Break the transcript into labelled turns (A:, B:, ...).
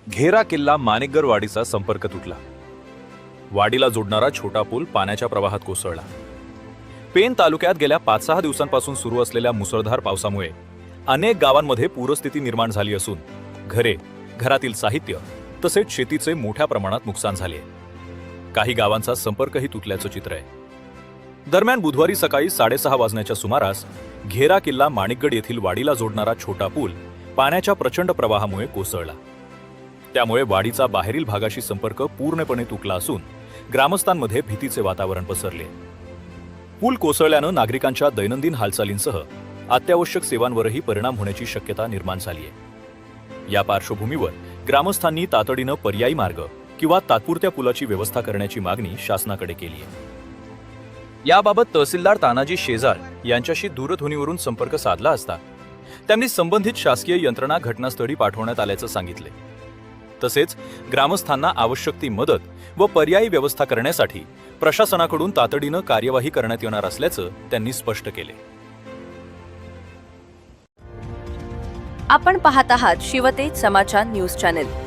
A: घेरा किल्ला माणिकगड वाडीचा संपर्क तुटला. वाडीला जोडणारा छोटा पूल पाण्याच्या प्रवाहात कोसळला. पेन तालुक्यात गेल्या 5-6 दिवसांपासून सुरू असलेल्या मुसळधार पावसामुळे अनेक गावांमध्ये पूरस्थिती निर्माण झाली असून घरे, घरातील साहित्य तसेच शेतीचे मोठ्या प्रमाणात नुकसान झाले. काही गावांचा संपर्कही तुटल्याचं चित्र आहे. दरम्यान बुधवारी सकाळी 6:30 वाजण्याच्या सुमारास घेरा किल्ला माणिकगड येथील वाडीला जोडणारा छोटा पूल पाण्याच्या प्रचंड प्रवाहामुळे कोसळला. त्यामुळे वाडीचा बाहेरील भागाशी संपर्क पूर्णपणे तुटला असून ग्रामस्थांमध्ये भीतीचे वातावरण पसरले. पूल कोसळल्यानं नागरिकांच्या दैनंदिन हालचालींसह अत्यावश्यक सेवांवरही परिणाम होण्याची शक्यता निर्माण झाली आहे. या पार्श्वभूमीवर ग्रामस्थांनी तातडीनं पर्यायी मार्ग किंवा तात्पुरत्या पुलाची व्यवस्था करण्याची मागणी शासनाकडे केली आहे. याबाबत तहसीलदार तानाजी शेजार यांच्याशी दूरध्वनीवरून संपर्क साधला असता त्यांनी संबंधित शासकीय यंत्रणा घटनास्थळी पाठवण्यात आल्याचं सांगितले. तसेच ग्रामस्थांना आवश्यक ती मदत व पर्यायी व्यवस्था करण्यासाठी प्रशासनाकडून तातडीनं कार्यवाही करण्यात येणार असल्याचं त्यांनी स्पष्ट केले.
B: आपण पाहत आहात शिवतेज समाचार न्यूज चॅनेल.